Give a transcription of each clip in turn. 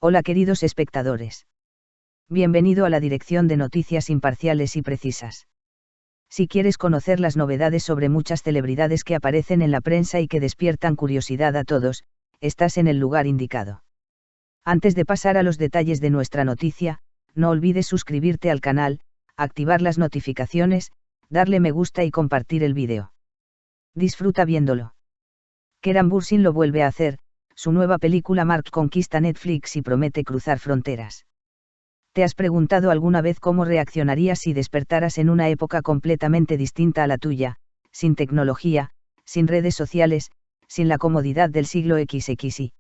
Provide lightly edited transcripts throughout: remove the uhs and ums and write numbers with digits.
Hola queridos espectadores. Bienvenido a la dirección de noticias imparciales y precisas. Si quieres conocer las novedades sobre muchas celebridades que aparecen en la prensa y que despiertan curiosidad a todos, estás en el lugar indicado. Antes de pasar a los detalles de nuestra noticia, no olvides suscribirte al canal, activar las notificaciones, darle me gusta y compartir el vídeo. Disfruta viéndolo. Kieran Bursin lo vuelve a hacer. Su nueva película Mark conquista Netflix y promete cruzar fronteras. ¿Te has preguntado alguna vez cómo reaccionarías si despertaras en una época completamente distinta a la tuya, sin tecnología, sin redes sociales, sin la comodidad del siglo XXI?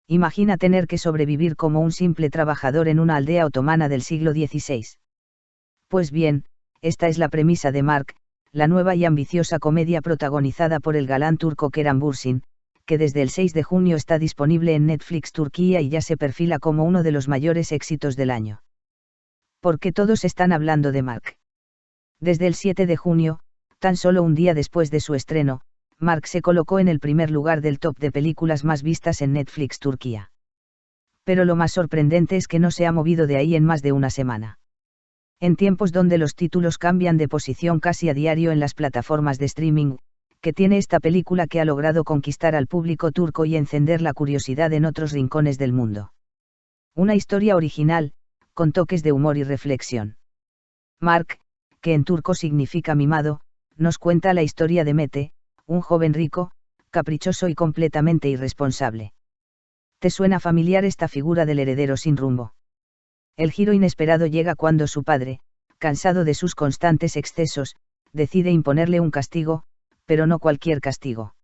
Imagina tener que sobrevivir como un simple trabajador en una aldea otomana del siglo XVI. Pues bien, esta es la premisa de Mark, la nueva y ambiciosa comedia protagonizada por el galán turco Kieran Bursin, que desde el 6 de junio está disponible en Netflix Turquía y ya se perfila como uno de los mayores éxitos del año. ¿Por qué todos están hablando de Mark? Desde el 7 de junio, tan solo un día después de su estreno, Mark se colocó en el primer lugar del top de películas más vistas en Netflix Turquía. Pero lo más sorprendente es que no se ha movido de ahí en más de una semana. En tiempos donde los títulos cambian de posición casi a diario en las plataformas de streaming, que tiene esta película que ha logrado conquistar al público turco y encender la curiosidad en otros rincones del mundo. Una historia original, con toques de humor y reflexión. Mark, que en turco significa mimado, nos cuenta la historia de Mete, un joven rico, caprichoso y completamente irresponsable. ¿Te suena familiar esta figura del heredero sin rumbo? El giro inesperado llega cuando su padre, cansado de sus constantes excesos, decide imponerle un castigo, pero no cualquier castigo.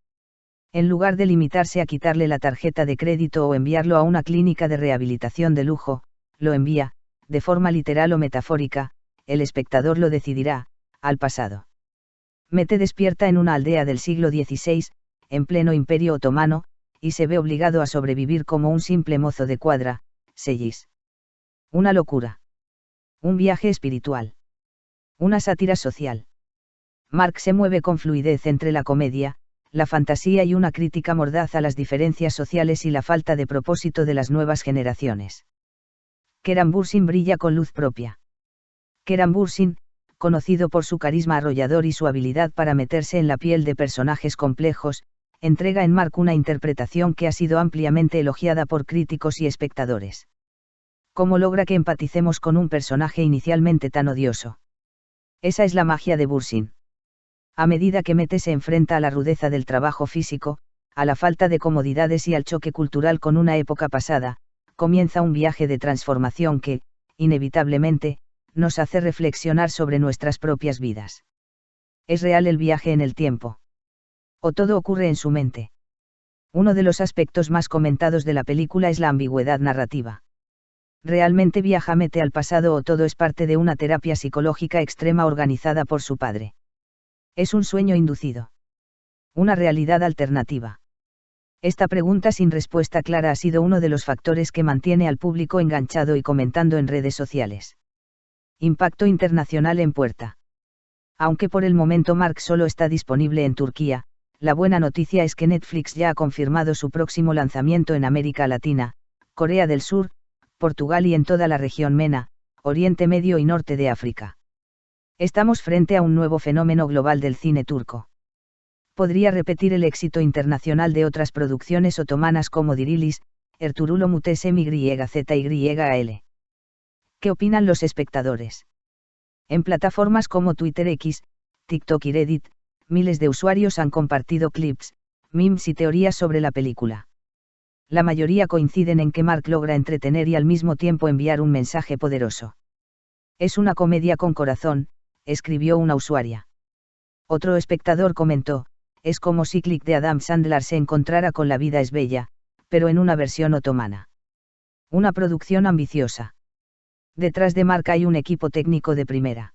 En lugar de limitarse a quitarle la tarjeta de crédito o enviarlo a una clínica de rehabilitación de lujo, lo envía, de forma literal o metafórica, el espectador lo decidirá, al pasado. Mete despierta en una aldea del siglo XVI, en pleno Imperio Otomano, y se ve obligado a sobrevivir como un simple mozo de cuadra, Sellis. Una locura. Un viaje espiritual. Una sátira social. Mark se mueve con fluidez entre la comedia, la fantasía y una crítica mordaz a las diferencias sociales y la falta de propósito de las nuevas generaciones. Kieran Bursin brilla con luz propia. Kieran Bursin, conocido por su carisma arrollador y su habilidad para meterse en la piel de personajes complejos, entrega en Mark una interpretación que ha sido ampliamente elogiada por críticos y espectadores. ¿Cómo logra que empaticemos con un personaje inicialmente tan odioso? Esa es la magia de Bursin. A medida que Mete se enfrenta a la rudeza del trabajo físico, a la falta de comodidades y al choque cultural con una época pasada, comienza un viaje de transformación que, inevitablemente, nos hace reflexionar sobre nuestras propias vidas. ¿Es real el viaje en el tiempo? ¿O todo ocurre en su mente? Uno de los aspectos más comentados de la película es la ambigüedad narrativa. ¿Realmente viaja Mete al pasado o todo es parte de una terapia psicológica extrema organizada por su padre? ¿Es un sueño inducido? ¿Una realidad alternativa? Esta pregunta sin respuesta clara ha sido uno de los factores que mantiene al público enganchado y comentando en redes sociales. Impacto internacional en puerta. Aunque por el momento Mark solo está disponible en Turquía, la buena noticia es que Netflix ya ha confirmado su próximo lanzamiento en América Latina, Corea del Sur, Portugal y en toda la región MENA, Oriente Medio y Norte de África. Estamos frente a un nuevo fenómeno global del cine turco. Podría repetir el éxito internacional de otras producciones otomanas como Dirilis, Ertuğrul Mutesem YZYAL. ¿Qué opinan los espectadores? En plataformas como Twitter X, TikTok y Reddit, miles de usuarios han compartido clips, memes y teorías sobre la película. La mayoría coinciden en que Mark logra entretener y al mismo tiempo enviar un mensaje poderoso. Es una comedia con corazón, escribió una usuaria. Otro espectador comentó, es como si Click de Adam Sandler se encontrara con La vida es bella, pero en una versión otomana. Una producción ambiciosa. Detrás de Mark hay un equipo técnico de primera.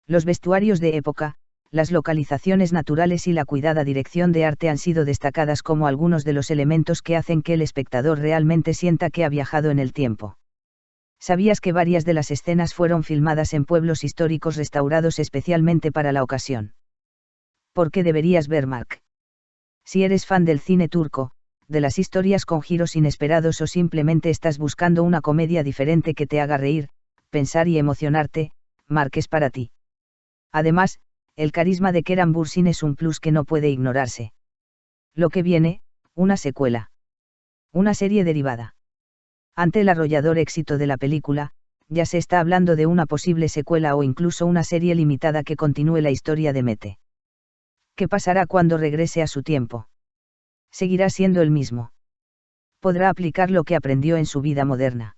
Los vestuarios de época, las localizaciones naturales y la cuidada dirección de arte han sido destacadas como algunos de los elementos que hacen que el espectador realmente sienta que ha viajado en el tiempo. ¿Sabías que varias de las escenas fueron filmadas en pueblos históricos restaurados especialmente para la ocasión? ¿Por qué deberías ver Mark? Si eres fan del cine turco, de las historias con giros inesperados o simplemente estás buscando una comedia diferente que te haga reír, pensar y emocionarte, Mark es para ti. Además, el carisma de Keran Bürsin es un plus que no puede ignorarse. Lo que viene, una secuela. Una serie derivada. Ante el arrollador éxito de la película, ya se está hablando de una posible secuela o incluso una serie limitada que continúe la historia de Mete. ¿Qué pasará cuando regrese a su tiempo? ¿Seguirá siendo el mismo? ¿Podrá aplicar lo que aprendió en su vida moderna?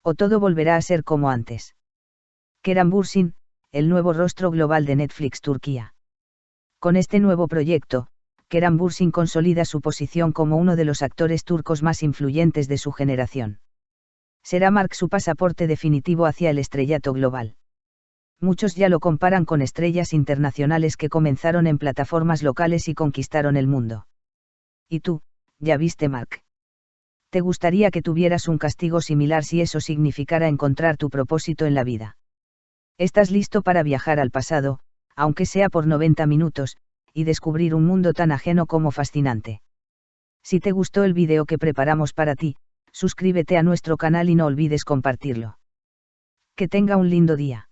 ¿O todo volverá a ser como antes? Keran Bürsin, el nuevo rostro global de Netflix Turquía. Con este nuevo proyecto, Keran Bürsin consolida su posición como uno de los actores turcos más influyentes de su generación. Será Mark su pasaporte definitivo hacia el estrellato global. Muchos ya lo comparan con estrellas internacionales que comenzaron en plataformas locales y conquistaron el mundo. ¿Y tú, ya viste Mark? ¿Te gustaría que tuvieras un castigo similar si eso significara encontrar tu propósito en la vida? ¿Estás listo para viajar al pasado, aunque sea por 90 minutos, y descubrir un mundo tan ajeno como fascinante? Si te gustó el vídeo que preparamos para ti, suscríbete a nuestro canal y no olvides compartirlo. Que tenga un lindo día.